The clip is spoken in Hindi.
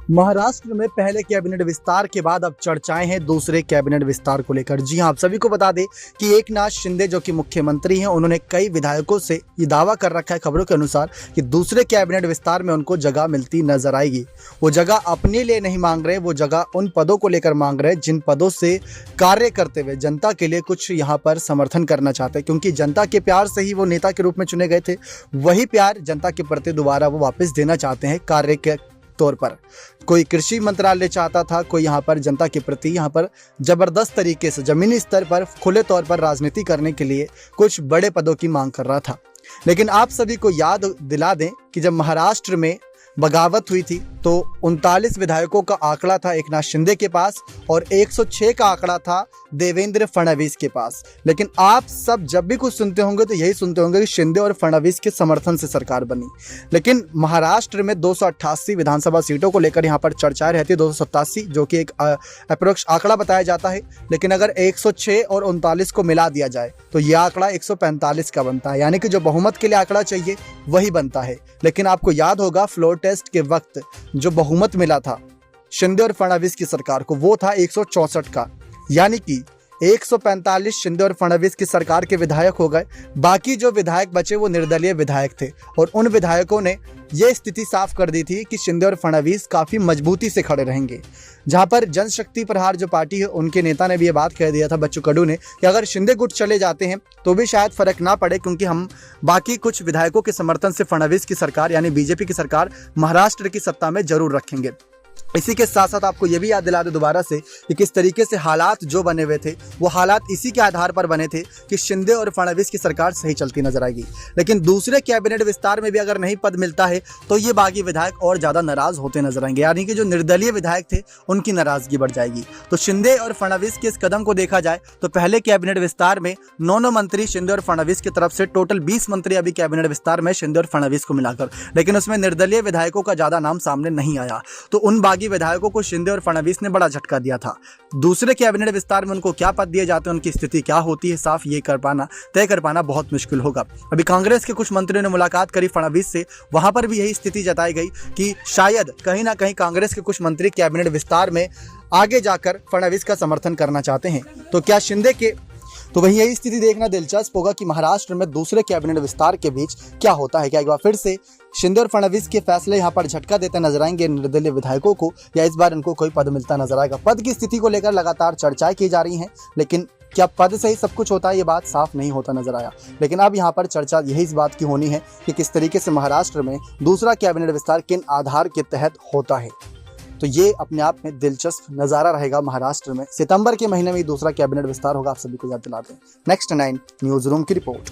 महाराष्ट्र में पहले कैबिनेट विस्तार के बाद अब चर्चाएं हैं दूसरे कैबिनेट विस्तार को लेकर। जी हां, आप सभी को बता दें कि एकनाथ शिंदे जो कि मुख्यमंत्री हैं, उन्होंने कई विधायकों से ये दावा कर रखा है खबरों के अनुसार कि दूसरे कैबिनेट विस्तार में उनको जगह मिलती नजर आएगी। वो जगह अपने लिए नहीं मांग रहे, वो जगह उन पदों को लेकर मांग रहे जिन पदों से कार्य करते हुए जनता के लिए कुछ यहाँ पर समर्थन करना चाहते हैं, क्योंकि जनता के प्यार से ही वो नेता के रूप में चुने गए थे। वही प्यार जनता के प्रति दोबारा वो वापस देना चाहते हैं कार्य के तौर पर। कोई कृषि मंत्रालय चाहता था, कोई यहाँ पर जनता के प्रति यहाँ पर जबरदस्त तरीके से जमीनी स्तर पर खुले तौर पर राजनीति करने के लिए कुछ बड़े पदों की मांग कर रहा था। लेकिन आप सभी को याद दिला दें कि जब महाराष्ट्र में बगावत हुई थी तो 39 विधायकों का आंकड़ा था एकनाथ शिंदे के पास और 106 का आंकड़ा था देवेंद्र फडणवीस के पास। लेकिन आप सब जब भी कुछ सुनते होंगे तो यही सुनते होंगे कि शिंदे और फडणवीस के समर्थन से सरकार बनी। लेकिन महाराष्ट्र में 288 विधानसभा सीटों को लेकर यहाँ पर चर्चाएं रहती है, 287 जो कि एक अप्रोक्स आंकड़ा बताया जाता है। लेकिन अगर 106 और 39 को मिला दिया जाए तो यह आंकड़ा 145 का बनता है, यानी कि जो बहुमत के लिए आंकड़ा चाहिए वही बनता है। लेकिन आपको याद होगा फ्लोर टेस्ट के वक्त जो बहुमत मिला था शिंदे और फडणवीस की सरकार को, वो था 164 का, यानी कि 145 शिंदे और फडणवीस की सरकार के विधायक हो गए। बाकी जो विधायक बचे वो निर्दलीय विधायक थे और उन विधायकों ने यह स्थिति साफ कर दी थी कि शिंदे और फडणवीस काफी मजबूती से खड़े रहेंगे। जहां पर जनशक्ति प्रहार जो पार्टी है उनके नेता ने भी ये बात कह दिया था, बच्चू कडू ने, कि अगर शिंदे गुट चले जाते हैं तो भी शायद फर्क ना पड़े, क्योंकि हम बाकी कुछ विधायकों के समर्थन से फडणवीस की सरकार यानी बीजेपी की सरकार महाराष्ट्र की सत्ता में जरूर रखेंगे। इसी के साथ साथ आपको यह भी याद दिला दे दोबारा से कि किस तरीके से हालात जो बने हुए थे वो हालात इसी के आधार पर बने थे कि शिंदे और फडणवीस की सरकार सही चलती नजर आएगी। लेकिन दूसरे कैबिनेट विस्तार में भी अगर नहीं पद मिलता है तो ये बागी विधायक और ज्यादा नाराज होते नजर आएंगे, यानी कि जो निर्दलीय विधायक थे उनकी नाराजगी बढ़ जाएगी। तो शिंदे और फडणवीस के इस कदम को देखा जाए तो पहले कैबिनेट विस्तार में 9 मंत्री शिंदे और फडणवीस की तरफ से, टोटल 20 मंत्री अभी कैबिनेट विस्तार में शिंदे और फडणवीस को मिलाकर, लेकिन उसमें निर्दलीय विधायकों का ज्यादा नाम सामने नहीं आया। तो उन बागी विधायकों को शिंदे और फडणवीस ने बड़ा झटका दिया था। दूसरे कैबिनेट विस्तार में उनको क्या पद दिए जाते हैं, उनकी स्थिति क्या होती है, साफ ये तय कर पाना बहुत मुश्किल होगा। अभी कांग्रेस के कुछ मंत्रियों ने मुलाकात करी फडणवीस से, वहां पर भी यही स्थिति जताई गई कि शायद कहीं ना कहीं कांग्रेस के कुछ मंत्री कैबिनेट विस्तार में आगे जाकर फडणवीस का समर्थन करना चाहते हैं। तो क्या शिंदे के तो वही यही स्थिति देखना दिलचस्प होगा कि महाराष्ट्र में दूसरे कैबिनेट विस्तार के बीच क्या होता है। क्या एक बार फिर से शिंदे और फडणवीस के फैसले यहाँ पर झटका देते नजर आएंगे निर्दलीय विधायकों को, या इस बार इनको कोई पद मिलता नजर आएगा। पद की स्थिति को लेकर लगातार चर्चाएं की जा रही हैं, लेकिन क्या पद से ही सब कुछ होता है ये बात साफ नहीं होता नजर आया। लेकिन अब यहाँ पर चर्चा यही इस बात की होनी है कि किस तरीके से महाराष्ट्र में दूसरा कैबिनेट विस्तार किन आधार के तहत होता है। तो ये अपने आप में दिलचस्प नज़ारा रहेगा। महाराष्ट्र में सितंबर के महीने में दूसरा कैबिनेट विस्तार होगा, आप सभी को याद दिलाते हैं। नेक्स्ट 9 न्यूज़ रूम की रिपोर्ट।